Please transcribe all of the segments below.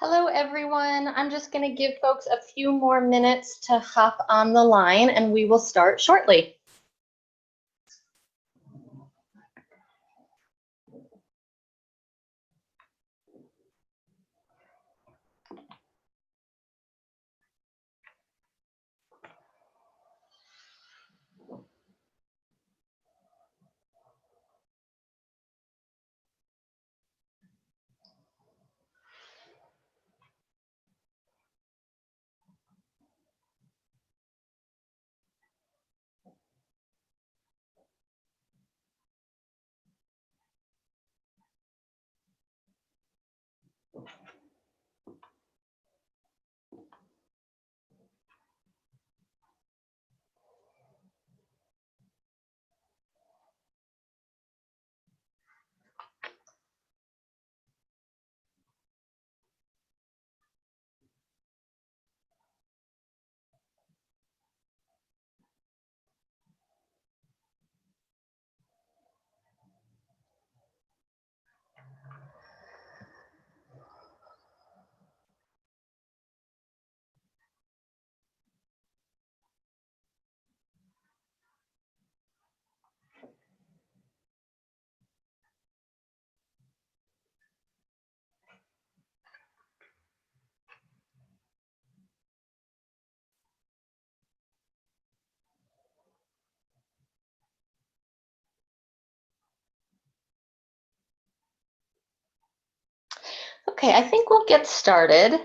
Hello, everyone. I'm just going to give folks a few more minutes to hop on the line, and we will start shortly. Okay, I think we'll get started.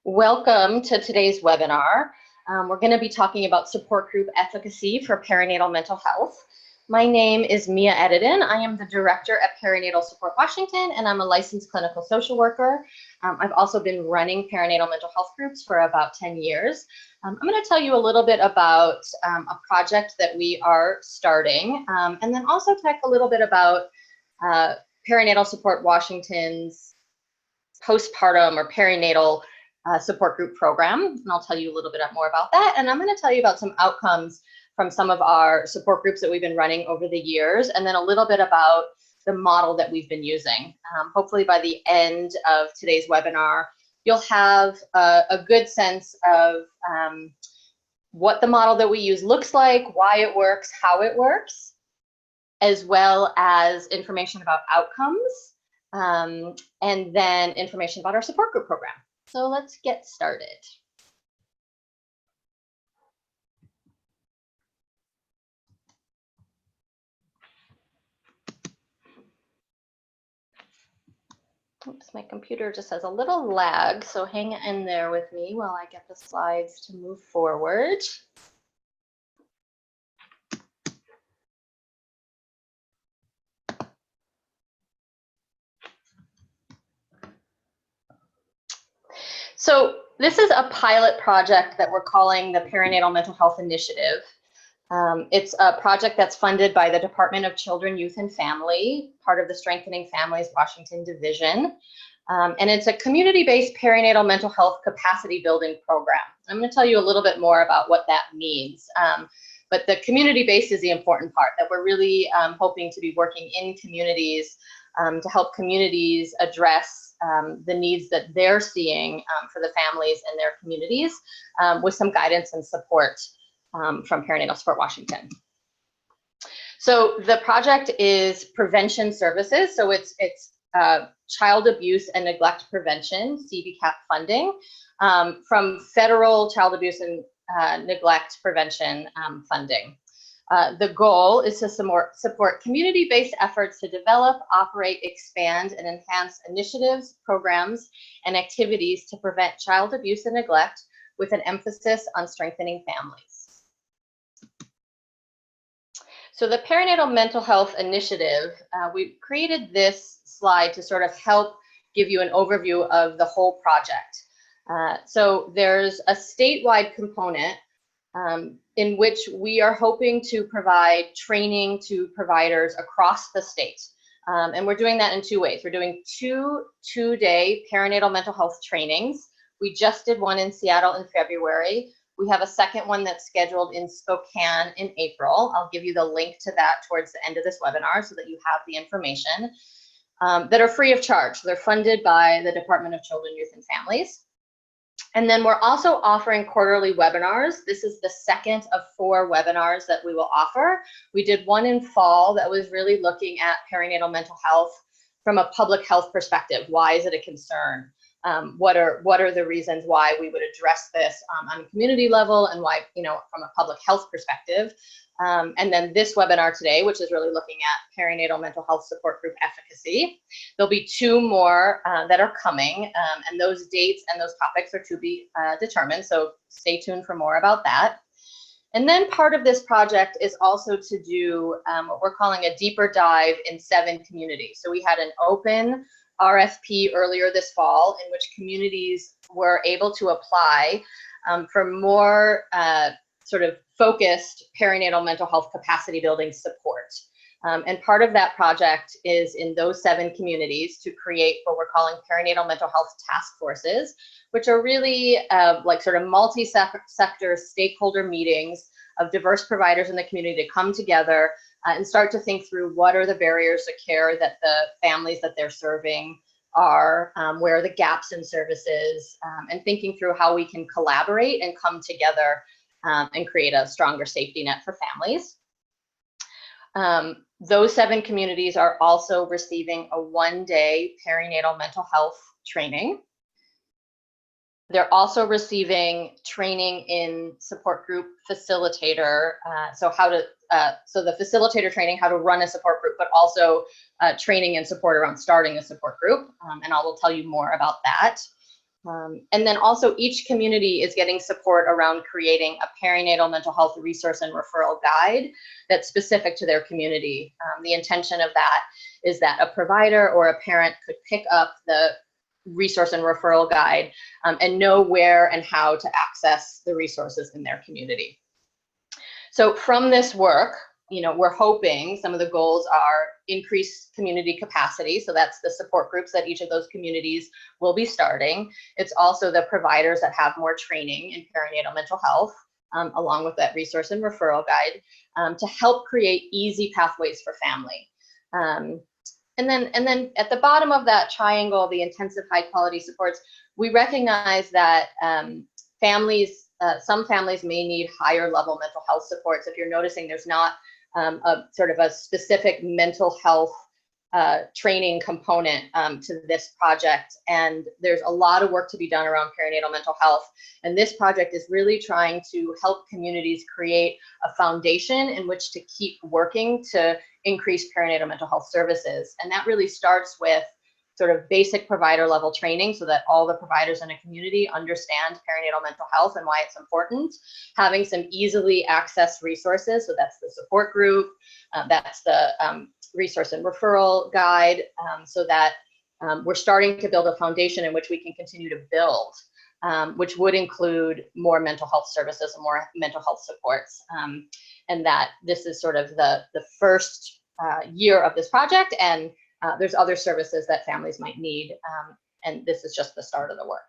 Welcome to today's webinar. We're going to be talking about support group efficacy for perinatal mental health. My name is Mia Edidin. I am the director at Perinatal Support Washington, and I'm a licensed clinical social worker. I've also been running perinatal mental health groups for about 10 years. I'm going to tell you a little bit about a project that we are starting, and then also talk a little bit about Perinatal Support Washington's postpartum or perinatal support group program, and I'll tell you a little bit more about that. And I'm going to tell you about some outcomes from some of our support groups that we've been running over the years, and then a little bit about the model that we've been using. Hopefully by the end of today's webinar, you'll have a good sense of what the model that we use looks like, why it works, how it works, as well as information about outcomes. And then information about our support group program. So let's get started. Oops, my computer just has a little lag, so hang in there with me while I get the slides to move forward. So this is a pilot project that we're calling the Perinatal Mental Health Initiative. It's a project that's funded by the Department of Children, Youth, and Family, part of the Strengthening Families Washington Division. And it's a community-based perinatal mental health capacity building program. I'm going to tell you a little bit more about what that means. But the community-based is the important part, that we're really hoping to be working in communities to help communities address the needs that they're seeing for the families in their communities with some guidance and support from Perinatal Support Washington. So the project is prevention services. So it's child abuse and neglect prevention, CBCAP funding, from federal child abuse and neglect prevention funding. The goal is to support community-based efforts to develop, operate, expand, and enhance initiatives, programs, and activities to prevent child abuse and neglect with an emphasis on strengthening families. So the Perinatal Mental Health Initiative, we created this slide to sort of help give you an overview of the whole project. So there's a statewide component in which we are hoping to provide training to providers across the state. And we're doing that in two ways. We're doing two-day perinatal mental health trainings. We just did one in Seattle in February. We have a second one that's scheduled in Spokane in April. I'll give you the link to that towards the end of this webinar so that you have the information. that are free of charge. They're funded by the Department of Children, Youth, and Families. And then we're also offering quarterly webinars. This is the second of 4 webinars that we will offer. We did one in fall that was really looking at perinatal mental health from a public health perspective. Why is it a concern? What are the reasons why we would address this on a community level, and why, from a public health perspective. And then this webinar today, which is really looking at perinatal mental health support group efficacy. There'll be 2 more that are coming, and those dates and those topics are to be determined. So stay tuned for more about that. And then part of this project is also to do what we're calling a deeper dive in 7 communities. So we had an open RFP earlier this fall in which communities were able to apply for more sort of focused perinatal mental health capacity building support. And part of that project is in those 7 communities to create what we're calling perinatal mental health task forces, which are really like sort of multi-sector stakeholder meetings of diverse providers in the community to come together and start to think through what are the barriers to care that the families that they're serving are, where are the gaps in services, and thinking through how we can collaborate and come together and create a stronger safety net for families. Those 7 communities are also receiving a 1-day perinatal mental health training. They're also receiving training in support group facilitator. So the facilitator training, how to run a support group, but also training and support around starting a support group. And I will tell you more about that. And then also each community is getting support around creating a perinatal mental health resource and referral guide that's specific to their community. The intention of that is that a provider or a parent could pick up the resource and referral guide and know where and how to access the resources in their community. So from this work, we're hoping some of the goals are increased community capacity. So that's the support groups that each of those communities will be starting. It's also the providers that have more training in perinatal mental health, along with that resource and referral guide, to help create easy pathways for family. And then at the bottom of that triangle, the intensive high quality supports, we recognize that some families may need higher level mental health supports. If you're noticing, there's not a sort of a specific mental health training component to this project. And there's a lot of work to be done around perinatal mental health. And this project is really trying to help communities create a foundation in which to keep working to increase perinatal mental health services. And that really starts with sort of basic provider level training so that all the providers in a community understand perinatal mental health and why it's important. Having some easily accessed resources, so that's the support group, that's the resource and referral guide, so that we're starting to build a foundation in which we can continue to build, which would include more mental health services and more mental health supports. And that this is sort of the first year of this project, and there's other services that families might need, and this is just the start of the work.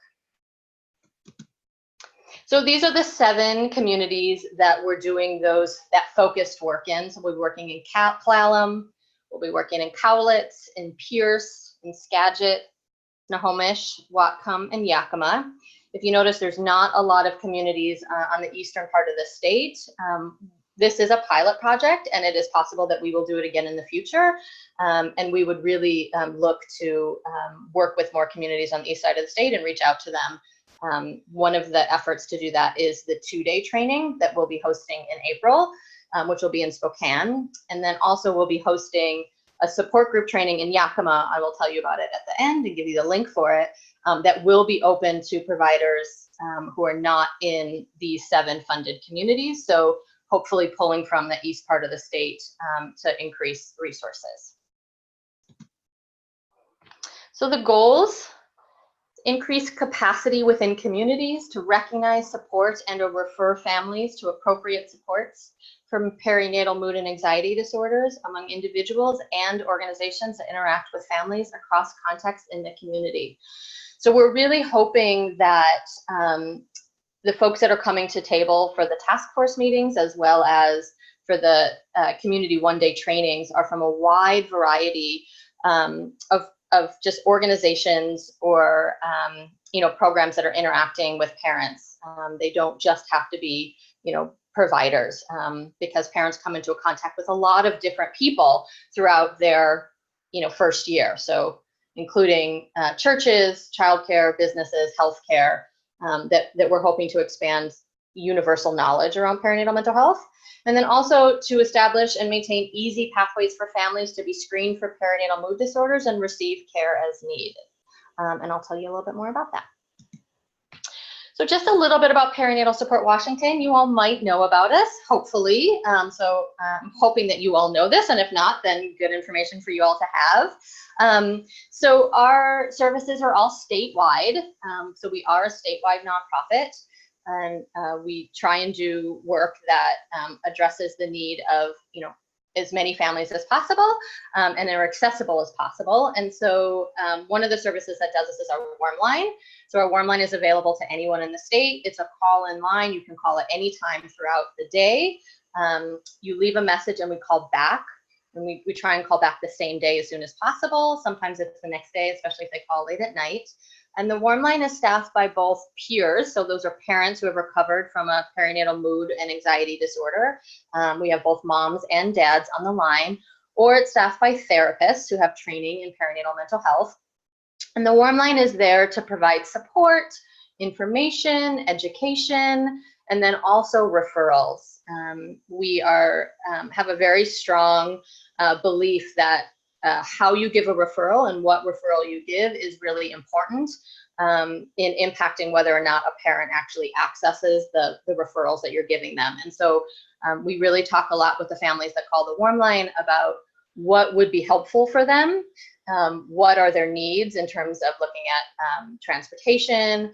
So these are the 7 communities that we're doing that focused work in. So we'll be working in Clallam, we'll be working in Cowlitz, in Pierce, in Skagit, Nahomish, Whatcom, and Yakima. If you notice, there's not a lot of communities on the eastern part of the state. This is a pilot project, and it is possible that we will do it again in the future. And we would really look to work with more communities on the east side of the state and reach out to them. One of the efforts to do that is the 2-day training that we'll be hosting in April, which will be in Spokane. And then also we'll be hosting a support group training in Yakima. I will tell you about it at the end and give you the link for it, that will be open to providers who are not in these 7 funded communities. So hopefully pulling from the east part of the state to increase resources. So the goals: increase capacity within communities to recognize, support, and or refer families to appropriate supports from perinatal mood and anxiety disorders among individuals and organizations that interact with families across contexts in the community. So we're really hoping that the folks that are coming to table for the task force meetings, as well as for the community 1-day trainings, are from a wide variety of just organizations or programs that are interacting with parents. They don't just have to be providers, because parents come into contact with a lot of different people throughout their first year. So including churches, childcare, businesses, healthcare, that we're hoping to expand universal knowledge around perinatal mental health. And then also to establish and maintain easy pathways for families to be screened for perinatal mood disorders and receive care as needed. And I'll tell you a little bit more about that. So just a little bit about Perinatal Support Washington. You all might know about us, hopefully. So I'm hoping that you all know this, and if not, then good information for you all to have. So our services are all statewide. So we are a statewide nonprofit, and we try and do work that addresses the need of, as many families as possible, and are accessible as possible. And so one of the services that does this is our warm line. So our warm line is available to anyone in the state. It's a call-in line. You can call at any time throughout the day. You leave a message and we call back. And we try and call back the same day as soon as possible. Sometimes it's the next day, especially if they call late at night. And the warm line is staffed by both peers. So those are parents who have recovered from a perinatal mood and anxiety disorder. We have both moms and dads on the line, or it's staffed by therapists who have training in perinatal mental health. And the warm line is there to provide support, information, education, and then also referrals. We have a very strong belief that how you give a referral and what referral you give is really important in impacting whether or not a parent actually accesses the referrals that you're giving them. And so we really talk a lot with the families that call the warm line about what would be helpful for them, what are their needs in terms of looking at transportation,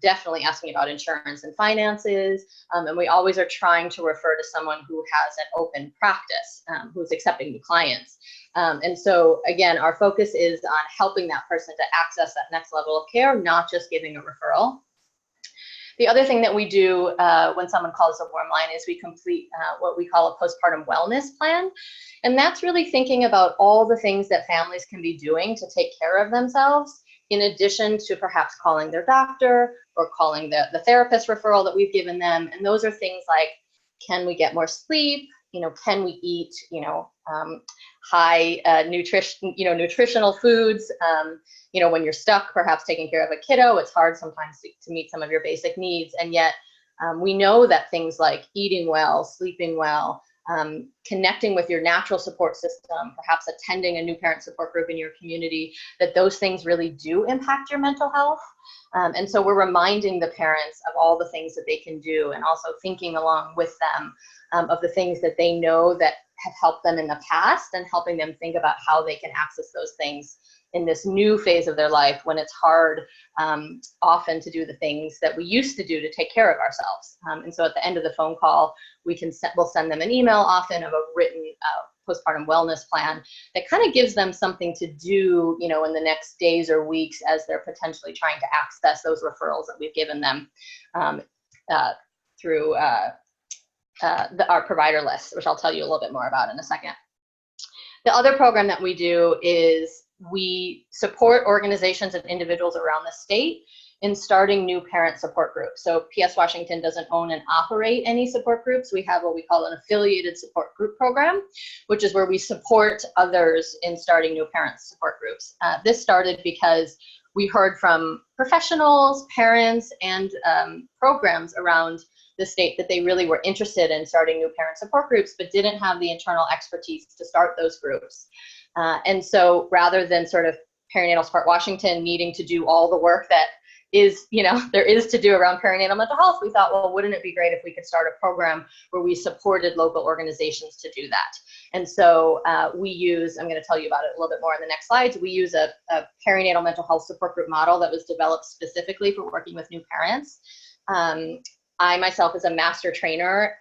definitely asking about insurance and finances, and we always are trying to refer to someone who has an open practice, who's accepting new clients. And so again, our focus is on helping that person to access that next level of care, not just giving a referral. The other thing that we do when someone calls the warm line is we complete what we call a postpartum wellness plan. And that's really thinking about all the things that families can be doing to take care of themselves, in addition to perhaps calling their doctor or calling the therapist referral that we've given them. And those are things like, can we get more sleep? Can we eat, high nutritional foods? When you're stuck, perhaps taking care of a kiddo, it's hard sometimes to meet some of your basic needs. And yet we know that things like eating well, sleeping well, connecting with your natural support system, perhaps attending a new parent support group in your community, that those things really do impact your mental health. And so we're reminding the parents of all the things that they can do, and also thinking along with them of the things that they know that have helped them in the past, and helping them think about how they can access those things in this new phase of their life when it's hard often to do the things that we used to do to take care of ourselves. And so at the end of the phone call, we'll send them an email often of a written postpartum wellness plan that kind of gives them something to do, in the next days or weeks as they're potentially trying to access those referrals that we've given them through our provider list, which I'll tell you a little bit more about in a second. The other program that we do is we support organizations and individuals around the state in starting new parent support groups. So PS Washington doesn't own and operate any support groups. We have what we call an affiliated support group program, which is where we support others in starting new parent support groups. This started because we heard from professionals, parents, and programs around the state that they really were interested in starting new parent support groups, but didn't have the internal expertise to start those groups. And so rather than sort of Perinatal Support Washington needing to do all the work that is, there is to do around perinatal mental health, we thought, well, wouldn't it be great if we could start a program where we supported local organizations to do that? And so we use, I'm going to tell you about it a little bit more in the next slides, we use a perinatal mental health support group model that was developed specifically for working with new parents. I myself is a master trainer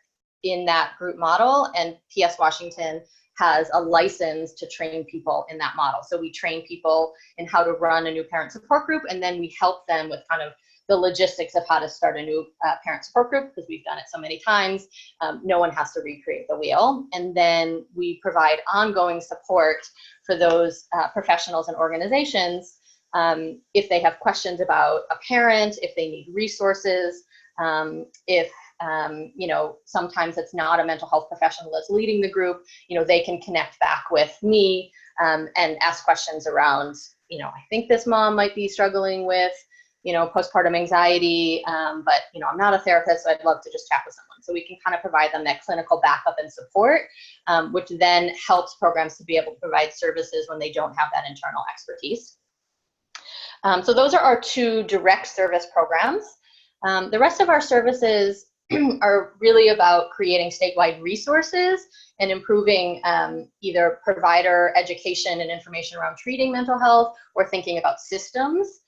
in that group model, and PS Washington has a license to train people in that model. So we train people in how to run a new parent support group, and then we help them with kind of the logistics of how to start a new parent support group, because we've done it so many times. No one has to recreate the wheel. And then we provide ongoing support for those professionals and organizations if they have questions about a parent, if they need resources, if you know, sometimes it's not a mental health professional that's leading the group, you know, they can connect back with me and ask questions around, you know, I think this mom might be struggling with, you know, postpartum anxiety, but, you know, I'm not a therapist, so I'd love to just chat with someone. So we can kind of provide them that clinical backup and support, which then helps programs to be able to provide services when they don't have that internal expertise. So those are our two direct service programs. The rest of our services are really about creating statewide resources and improving either provider education and information around treating mental health or thinking about systems.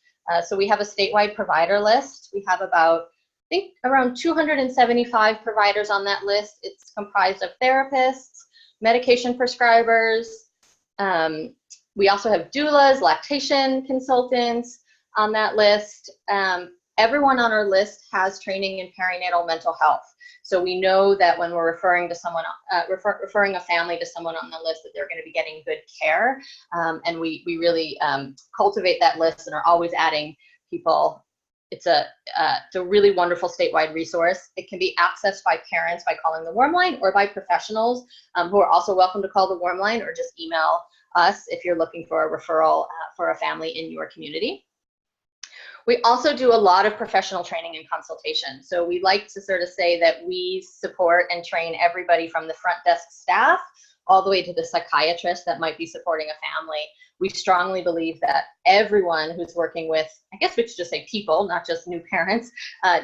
So we have a statewide provider list. We have about, I think, around 275 providers on that list. It's comprised of therapists, medication prescribers. We also have doulas, lactation consultants on that list. Everyone on our list has training in perinatal mental health. So we know that when we're referring to someone, referring a family to someone on the list, that they're going to be getting good care. And we really cultivate that list and are always adding people. It's a really wonderful statewide resource. It can be accessed by parents by calling the warm line, or by professionals who are also welcome to call the warm line, or just email us if you're looking for a referral for a family in your community. We also do a lot of professional training and consultation. So we like to sort of say that we support and train everybody from the front desk staff all the way to the psychiatrist that might be supporting a family. We strongly believe that everyone who's working with, I guess we should just say people, not just new parents,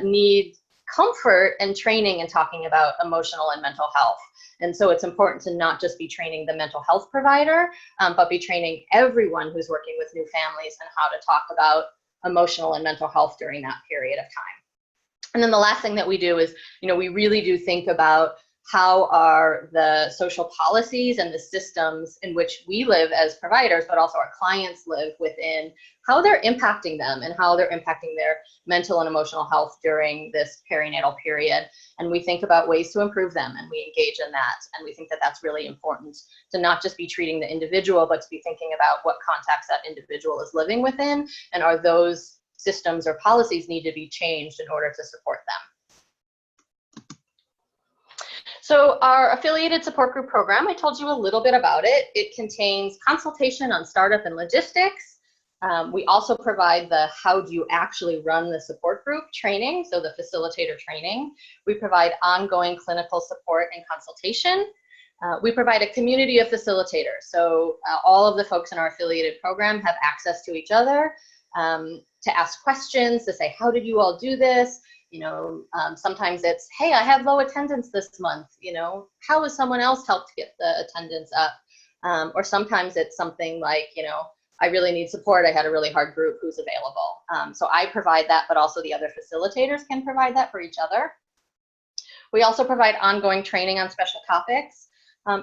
need comfort and training in talking about emotional and mental health. And so it's important to not just be training the mental health provider, but be training everyone who's working with new families and how to talk about emotional and mental health during that period of time. And then the last thing that we do is, you know, we really do think about how are the social policies and the systems in which we live as providers, but also our clients live within, how they're impacting them and how they're impacting their mental and emotional health during this perinatal period. And we think about ways to improve them, and we engage in that. And we think that that's really important, to not just be treating the individual, but to be thinking about what context that individual is living within, and are those systems or policies need to be changed in order to support them. So our affiliated support group program, I told you a little bit about it. It contains consultation on startup and logistics. We also provide the how do you actually run the support group training, so the facilitator training. We provide ongoing clinical support and consultation. We provide a community of facilitators. So all of the folks in our affiliated program have access to each other to ask questions, to say, how did you all do this? You know, sometimes it's, hey, I have low attendance this month. You know, how has someone else helped get the attendance up? Or sometimes it's something like, you know, I really need support. I had a really hard group, who's available? So I provide that, but also the other facilitators can provide that for each other. We also provide ongoing training on special topics.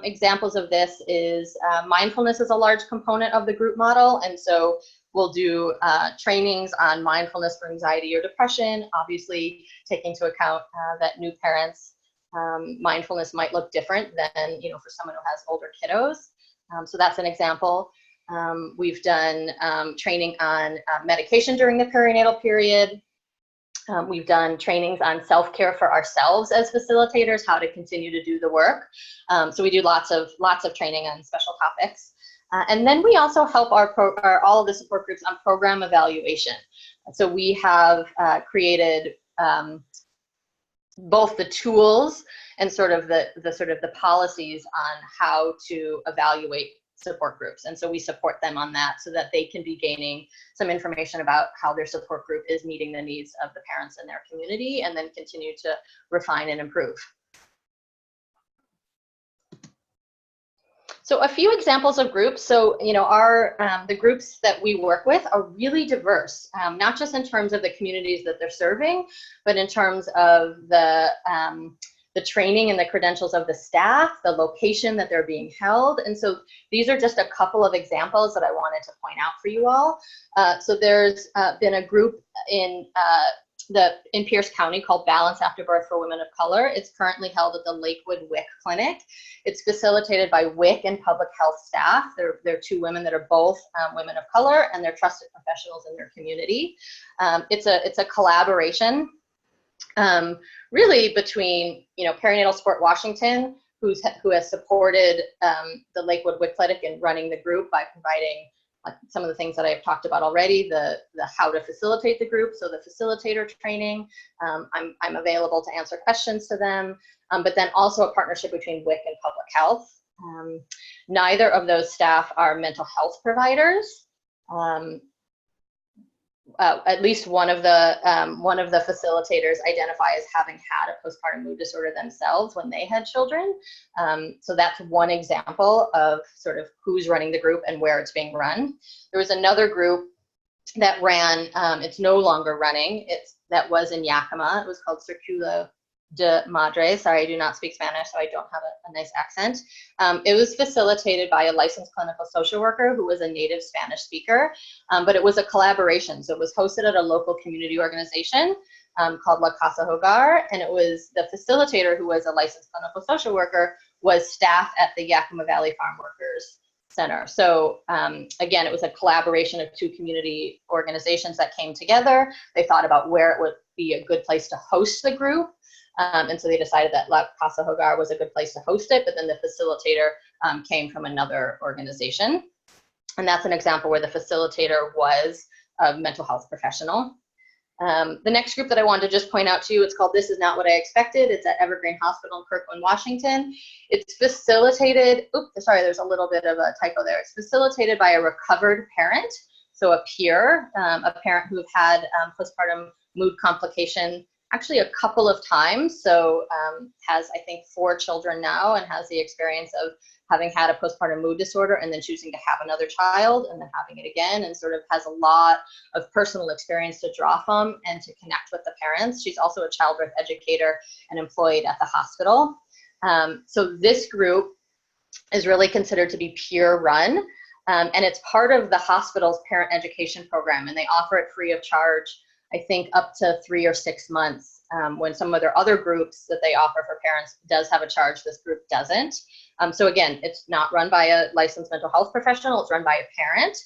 Examples of this is mindfulness is a large component of the group model. And so we'll do trainings on mindfulness for anxiety or depression, obviously taking into account that new parents' mindfulness might look different than, you know, for someone who has older kiddos. So that's an example. We've done training on medication during the perinatal period. We've done trainings on self-care for ourselves as facilitators, how to continue to do the work. So we do lots of training on special topics. And then we also help all of the support groups on program evaluation. So we have created both the tools and sort of the policies on how to evaluate support groups. And so we support them on that so that they can be gaining some information about how their support group is meeting the needs of the parents in their community, and then continue to refine and improve. So a few examples of groups. So, you know, the groups that we work with are really diverse, not just in terms of the communities that they're serving, but in terms of the the training and the credentials of the staff, the location that they're being held. And so these are just a couple of examples that I wanted to point out for you all. So there's been a group in Pierce County called Balance After Birth for Women of Color. It's currently held at the Lakewood WIC Clinic. It's facilitated by WIC and public health staff. They're two women that are both women of color, and they're trusted professionals in their community. It's a collaboration really between, Perinatal Support Washington, who has supported the Lakewood WIC Clinic in running the group by providing some of the things that I've talked about already, the how to facilitate the group, so the facilitator training. I'm available to answer questions to them, but then also a partnership between WIC and public health. Neither of those staff are mental health providers. At least one of the facilitators identify as having had a postpartum mood disorder themselves when they had children. So that's one example of sort of who's running the group and where it's being run. There was another group that ran, it's no longer running, that was in Yakima. It was called Circulo de Madre. Sorry, I do not speak Spanish, so I don't have a nice accent. It was facilitated by a licensed clinical social worker who was a native Spanish speaker, but it was a collaboration. So it was hosted at a local community organization called La Casa Hogar, and it was the facilitator, who was a licensed clinical social worker, was staff at the Yakima Valley Farm Workers Center. So again, it was a collaboration of two community organizations that came together. They thought about where it would be a good place to host the group. And so they decided that La Casa Hogar was a good place to host it, but then the facilitator came from another organization. And that's an example where the facilitator was a mental health professional. The next group that I wanted to just point out to you, it's called This Is Not What I Expected. It's at Evergreen Hospital in Kirkland, Washington. It's facilitated, there's a little bit of a typo there. It's facilitated by a recovered parent, so a peer, a parent who had postpartum mood complication actually a couple of times. So has, I think, 4 children now, and has the experience of having had a postpartum mood disorder and then choosing to have another child and then having it again, and sort of has a lot of personal experience to draw from and to connect with the parents. She's also a childbirth educator and employed at the hospital. So this group is really considered to be peer run, and it's part of the hospital's parent education program, and they offer it free of charge, I think up to 3 or 6 months, when some of their other groups that they offer for parents does have a charge, this group doesn't. So again, it's not run by a licensed mental health professional, it's run by a parent.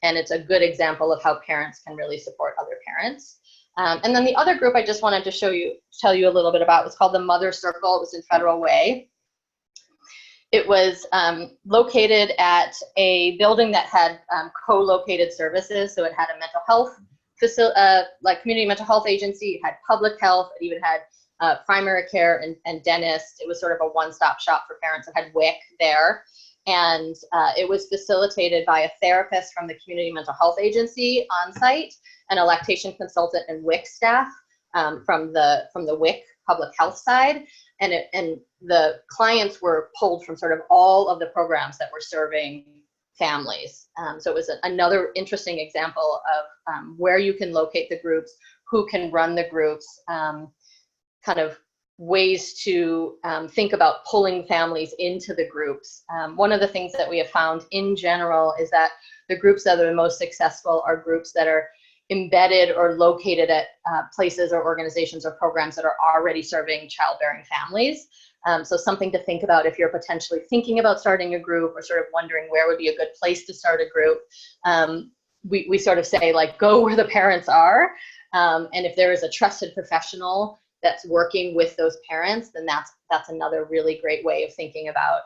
And it's a good example of how parents can really support other parents. And then the other group I just wanted to tell you a little bit about was called the Mother Circle. It was in Federal Way. It was located at a building that had co-located services. So it had a mental health like community mental health agency, it had public health, it even had primary care and dentist. It was sort of a one-stop shop for parents. It had WIC there. And it was facilitated by a therapist from the community mental health agency on site, and a lactation consultant and WIC staff from the WIC public health side. And the clients were pulled from sort of all of the programs that were serving families. So it was another interesting example of where you can locate the groups, who can run the groups, kind of ways to think about pulling families into the groups. One of the things that we have found in general is that the groups that are the most successful are groups that are embedded or located at places or organizations or programs that are already serving childbearing families. So something to think about if you're potentially thinking about starting a group, or sort of wondering where would be a good place to start a group. We sort of say, like, go where the parents are. And if there is a trusted professional that's working with those parents, then that's another really great way of thinking about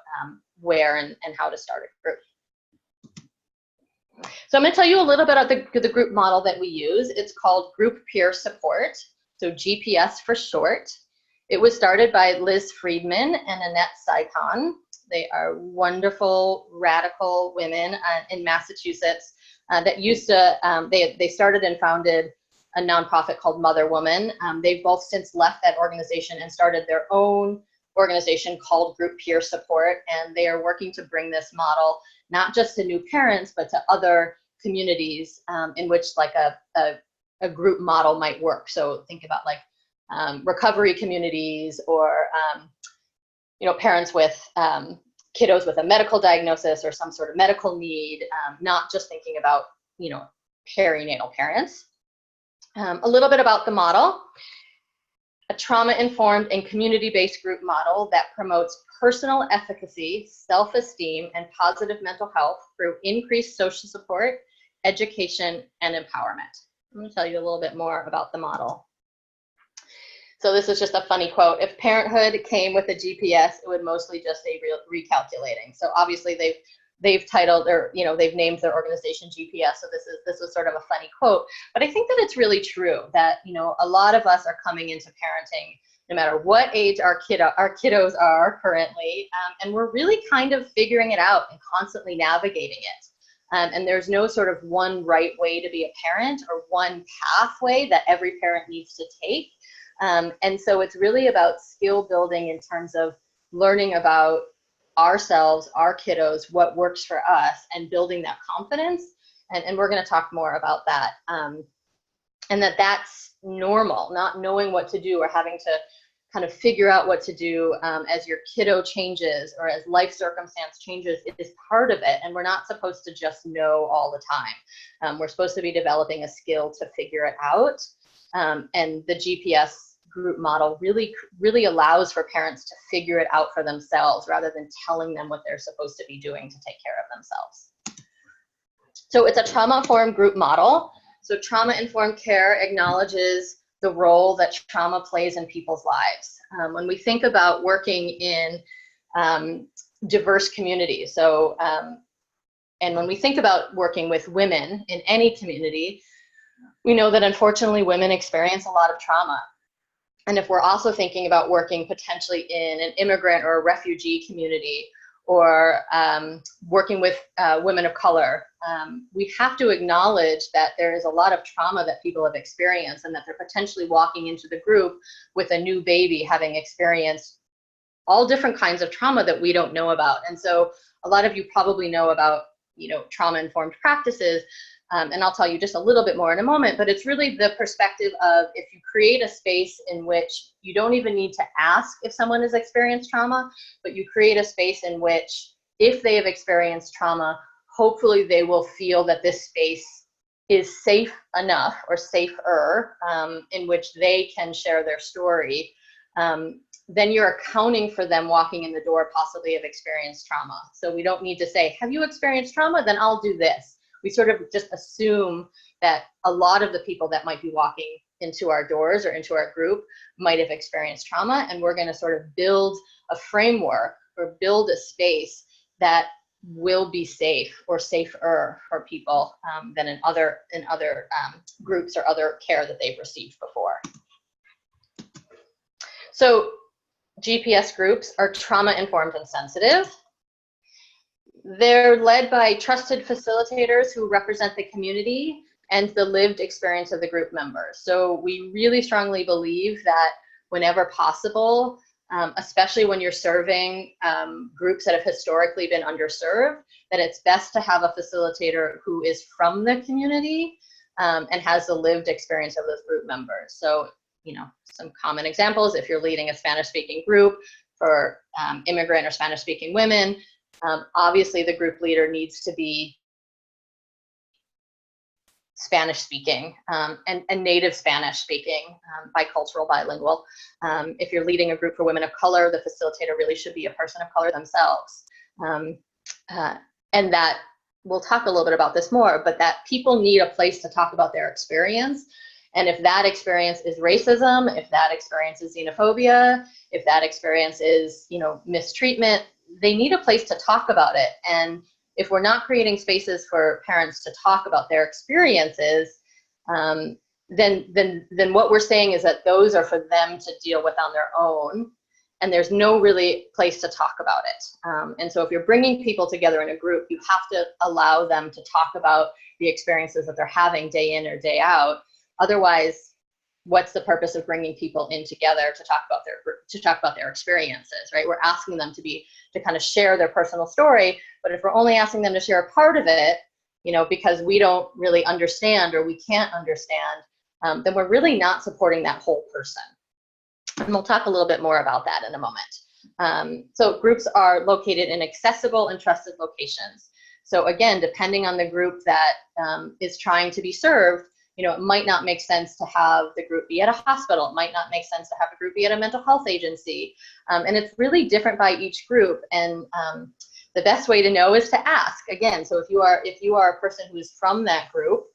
where and how to start a group. So I'm going to tell you a little bit about the group model that we use. It's called Group Peer Support, so GPS for short. It was started by Liz Friedman and Annette Saiton. They are wonderful, radical women in Massachusetts that used to, they started and founded a nonprofit called Mother Woman. They've both since left that organization and started their own organization called Group Peer Support, and they are working to bring this model not just to new parents, but to other communities in which like a group model might work. So think about like recovery communities, or parents with kiddos with a medical diagnosis or some sort of medical need, not just thinking about perinatal parents. A little bit about the model. A trauma-informed and community-based group model that promotes personal efficacy, self-esteem, and positive mental health through increased social support, education, and empowerment. I'm going to tell you a little bit more about the model. So this is just a funny quote. If parenthood came with a GPS, it would mostly just say recalculating. So obviously they've titled, or they've named their organization GPS. So this was sort of a funny quote, but I think that it's really true that a lot of us are coming into parenting, no matter what age our kiddos are currently, and we're really kind of figuring it out and constantly navigating it. And there's no sort of one right way to be a parent or one pathway that every parent needs to take. And so it's really about skill building in terms of learning about ourselves, our kiddos, what works for us, and building that confidence. And we're going to talk more about that. And that's normal, not knowing what to do or having to kind of figure out what to do as your kiddo changes or as life circumstance changes. It is part of it, and we're not supposed to just know all the time. We're supposed to be developing a skill to figure it out. And the GPS group model really allows for parents to figure it out for themselves rather than telling them what they're supposed to be doing to take care of themselves. So it's a trauma-informed group model. So trauma-informed care acknowledges the role that trauma plays in people's lives. When we think about working in diverse communities, and when we think about working with women in any community, we know that unfortunately women experience a lot of trauma. And if we're also thinking about working potentially in an immigrant or a refugee community, or working with women of color, we have to acknowledge that there is a lot of trauma that people have experienced, and that they're potentially walking into the group with a new baby having experienced all different kinds of trauma that we don't know about. And so a lot of you probably know about trauma-informed practices, and I'll tell you just a little bit more in a moment, but it's really the perspective of, if you create a space in which you don't even need to ask if someone has experienced trauma, but you create a space in which, if they have experienced trauma, hopefully they will feel that this space is safe enough, or safer, in which they can share their story, then you're accounting for them walking in the door possibly have experienced trauma. So we don't need to say, have you experienced trauma? Then I'll do this. We sort of just assume that a lot of the people that might be walking into our doors or into our group might have experienced trauma, and we're going to sort of build a framework or build a space that will be safe or safer for people than in other groups or other care that they've received before. So GPS groups are trauma-informed and sensitive. They're led by trusted facilitators who represent the community and the lived experience of the group members. So we really strongly believe that whenever possible, especially when you're serving groups that have historically been underserved, that it's best to have a facilitator who is from the community and has the lived experience of those group members. So, some common examples: if you're leading a Spanish-speaking group for immigrant or Spanish-speaking women, obviously the group leader needs to be Spanish-speaking and native Spanish-speaking, bicultural, bilingual. If you're leading a group for women of color, the facilitator really should be a person of color themselves. And that, we'll talk a little bit about this more, but that people need a place to talk about their experience. And if that experience is racism, if that experience is xenophobia, if that experience is, mistreatment, they need a place to talk about it. And if we're not creating spaces for parents to talk about their experiences, then what we're saying is that those are for them to deal with on their own, and there's no really place to talk about it. And so if you're bringing people together in a group, you have to allow them to talk about the experiences that they're having day in or day out. Otherwise, what's the purpose of bringing people in together to talk about their experiences, right? We're asking them to kind of share their personal story, but if we're only asking them to share a part of it, because we don't really understand or we can't understand, then we're really not supporting that whole person. And we'll talk a little bit more about that in a moment. So groups are located in accessible and trusted locations. So again, depending on the group that is trying to be served, it might not make sense to have the group be at a hospital. It might not make sense to have a group be at a mental health agency. And it's really different by each group. And the best way to know is to ask. Again, so if you are a person who's from that group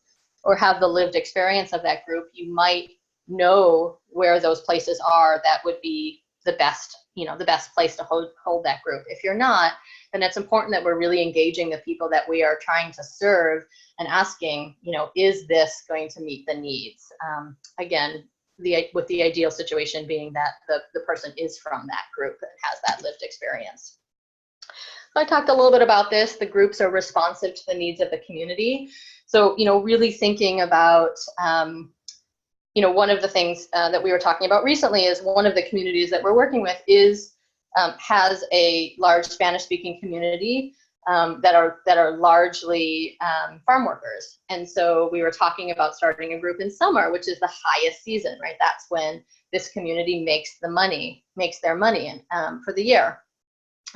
or have the lived experience of that group, you might know where those places are that would be the best, the best place to hold that group. If you're not, then it's important that we're really engaging the people that we are trying to serve and asking, is this going to meet the needs? Again, with the ideal situation being that the person is from that group and has that lived experience. So I talked a little bit about this. The groups are responsive to the needs of the community. So, really thinking about, one of the things that we were talking about recently is one of the communities that we're working with has a large Spanish-speaking community that are largely farm workers. And so we were talking about starting a group in summer, which is the highest season, right? That's when this community makes their money for the year.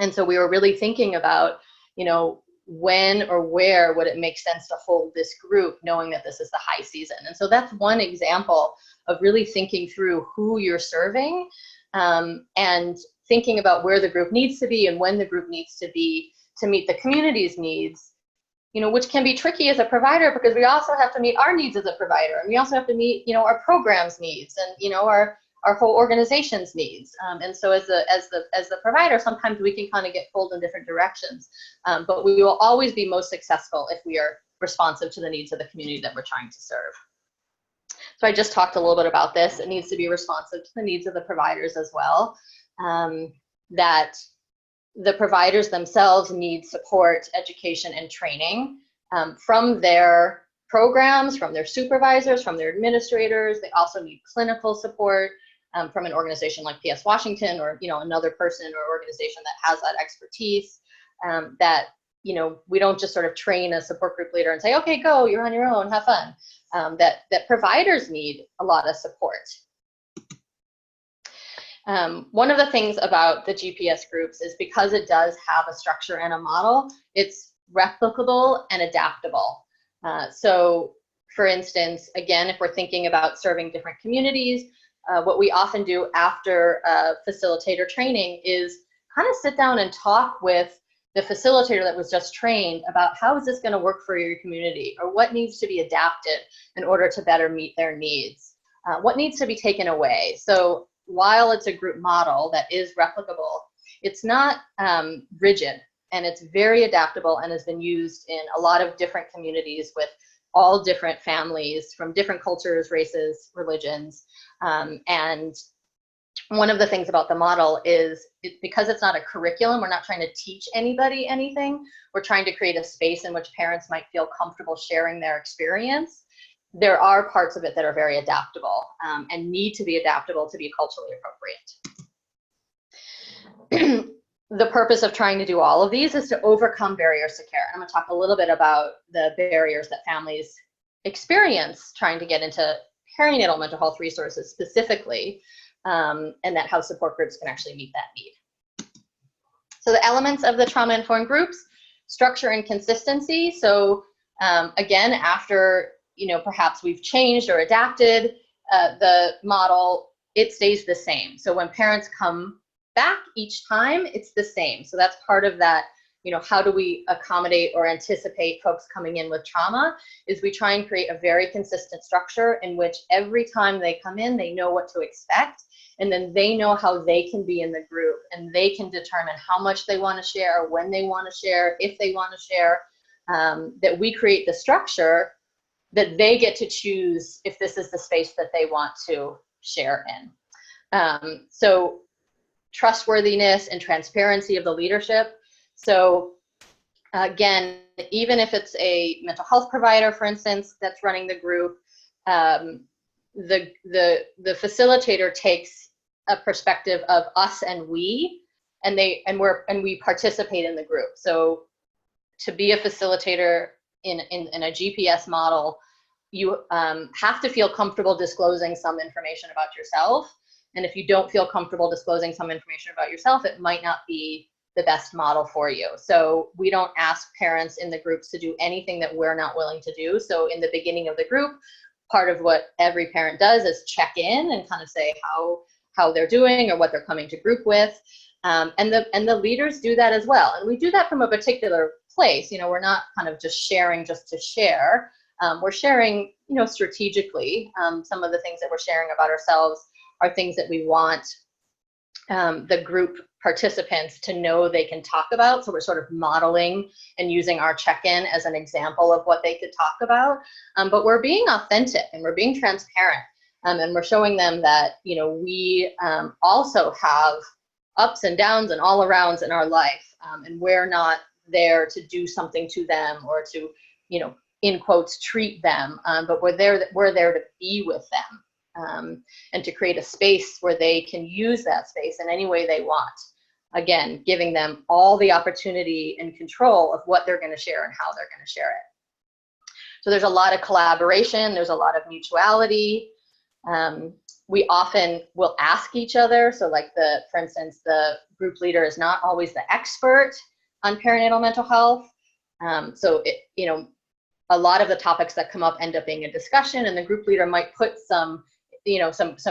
And so we were really thinking about, when or where would it make sense to hold this group, knowing that this is the high season. And so that's one example of really thinking through who you're serving and thinking about where the group needs to be and when the group needs to be to meet the community's needs, which can be tricky as a provider because we also have to meet our needs as a provider, and we also have to meet, our program's needs and, our whole organization's needs. And so as the provider, sometimes we can kind of get pulled in different directions, but we will always be most successful if we are responsive to the needs of the community that we're trying to serve. So I just talked a little bit about this. It needs to be responsive to the needs of the providers as well. That the providers themselves need support, education, and training from their programs, from their supervisors, from their administrators. They also need clinical support from an organization like PS Washington or another person or organization that has that expertise. That we don't just sort of train a support group leader and say, okay, go, you're on your own, have fun. That providers need a lot of support. One of the things about the GPS groups is because it does have a structure and a model, it's replicable and adaptable. So for instance, again, if we're thinking about serving different communities, what we often do after facilitator training is kind of sit down and talk with the facilitator that was just trained about how is this going to work for your community, or what needs to be adapted in order to better meet their needs. What needs to be taken away? So while it's a group model that is replicable, it's not rigid, and it's very adaptable and has been used in a lot of different communities with all different families from different cultures, races, religions. And one of the things about the model is because it's not a curriculum, we're not trying to teach anybody anything. We're trying to create a space in which parents might feel comfortable sharing their experience. There are parts of it that are very adaptable and need to be adaptable to be culturally appropriate. The purpose of trying to do all of these is to overcome barriers to care. I'm going to talk a little bit about the barriers that families experience trying to get into perinatal mental health resources specifically, and that how support groups can actually meet that need. So the elements of the trauma-informed groups: structure and consistency. So again, after perhaps we've changed or adapted the model, it stays the same. So when parents come back each time, it's the same. So that's part of that, how do we accommodate or anticipate folks coming in with trauma, is we try and create a very consistent structure in which every time they come in, they know what to expect, and then they know how they can be in the group, and they can determine how much they want to share, when they want to share, if they want to share, that we create the structure that they get to choose if this is the space that they want to share in. So trustworthiness and transparency of the leadership. So again, even if it's a mental health provider, for instance, that's running the group, the facilitator takes a perspective of us and we, and we participate in the group. So to be a facilitator in a GPS model, you have to feel comfortable disclosing some information about yourself, And if you don't feel comfortable disclosing some information about yourself, it might not be the best model for you. So we don't ask parents in the groups to do anything that we're not willing to do. So in the beginning of the group, part of what every parent does is check in and kind of say how they're doing or what they're coming to group with. And the leaders do that as well. And we do that from a particular place. You know, we're not kind of just sharing just to share. We're sharing, you know, strategically. Some of the things that we're sharing about ourselves are things that we want the group participants to know they can talk about. So we're sort of modeling and using our check-in as an example of what they could talk about. But we're being authentic and we're being transparent. And we're showing them that, you know, we also have ups and downs and all arounds in our life. And we're not there to do something to them or to, you know, in quotes, treat them, but we're there to be with them. And to create a space where they can use that space in any way they want. Again, giving them all the opportunity and control of what they're going to share and how they're going to share it. So there's a lot of collaboration. There's a lot of mutuality. We often will ask each other. So like for instance, the group leader is not always the expert on perinatal mental health. So you know, a lot of the topics that come up end up being a discussion, and the group leader might put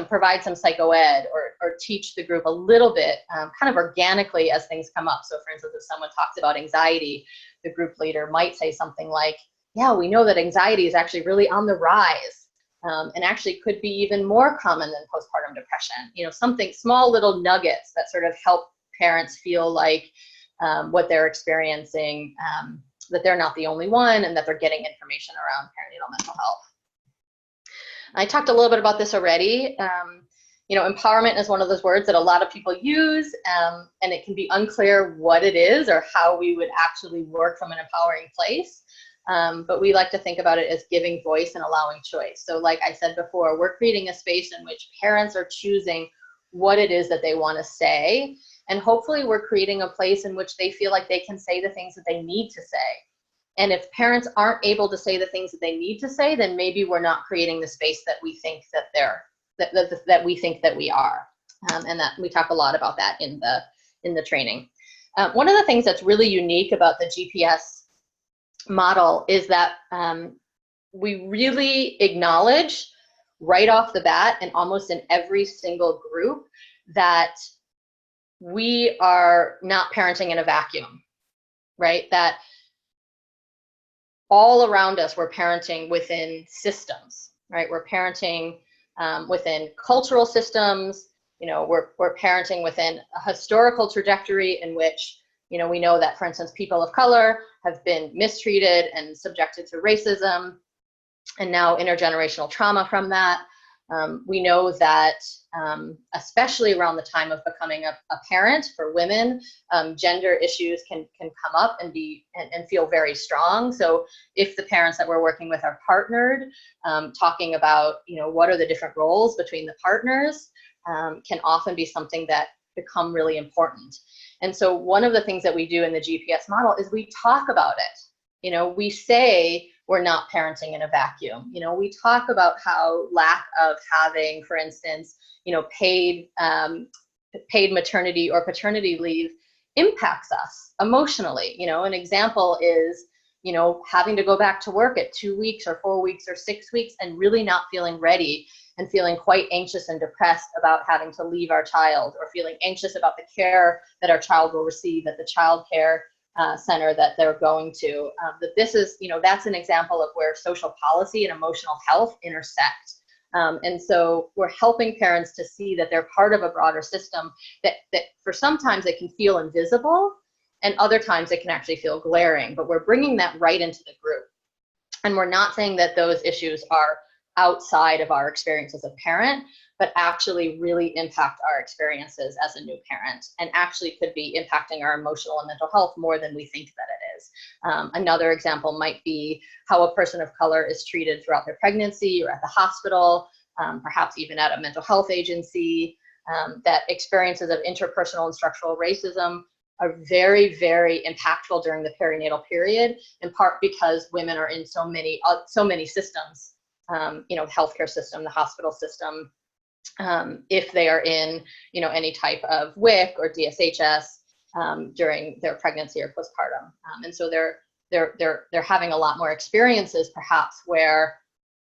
provide some psychoed or teach the group a little bit, kind of organically as things come up. So for instance, if someone talks about anxiety, the group leader might say something like, yeah, we know that anxiety is actually really on the rise, and actually could be even more common than postpartum depression. You know, something, small little nuggets that sort of help parents feel like what they're experiencing, that they're not the only one, and that they're getting information around perinatal mental health. I talked a little bit about this already. You know, empowerment is one of those words that a lot of people use, and it can be unclear what it is or how we would actually work from an empowering place. But we like to think about it as giving voice and allowing choice. So like I said before, we're creating a space in which parents are choosing what it is that they want to say. And hopefully we're creating a place in which they feel like they can say the things that they need to say. And if parents aren't able to say the things that they need to say, then maybe we're not creating the space that we think that we think that we are. And that we talk a lot about that in the training. One of the things that's really unique about the GPS model is that we really acknowledge right off the bat, and almost in every single group, that we are not parenting in a vacuum, right? That all around us, we're parenting within systems, right? We're parenting within cultural systems. You know, we're parenting within a historical trajectory in which, you know, we know that, for instance, people of color have been mistreated and subjected to racism, and now intergenerational trauma from that. We know that, especially around the time of becoming a parent for women, gender issues can come up and feel very strong. So if the parents that we're working with are partnered, talking about, you know, what are the different roles between the partners, can often be something that become really important. And so one of the things that we do in the GPS model is we talk about it. You know, we say we're not parenting in a vacuum. You know, we talk about how lack of having, for instance, you know, paid maternity or paternity leave impacts us emotionally. You know, an example is, you know, having to go back to work at 2 weeks or 4 weeks or 6 weeks and really not feeling ready and feeling quite anxious and depressed about having to leave our child, or feeling anxious about the care that our child will receive at the child care center that they're going to. That this is, you know, that's an example of where social policy and emotional health intersect. And so we're helping parents to see that they're part of a broader system that for sometimes it can feel invisible, and other times it can actually feel glaring, but we're bringing that right into the group. And we're not saying that those issues are outside of our experience as a parent, but actually really impact our experiences as a new parent, and actually could be impacting our emotional and mental health more than we think that it is. Another example might be how a person of color is treated throughout their pregnancy or at the hospital, perhaps even at a mental health agency. That experiences of interpersonal and structural racism are very, very impactful during the perinatal period, in part because women are in so many systems, you know, the healthcare system, the hospital system, if they are in, any type of WIC or DSHS during their pregnancy or postpartum. And so they're having a lot more experiences perhaps where,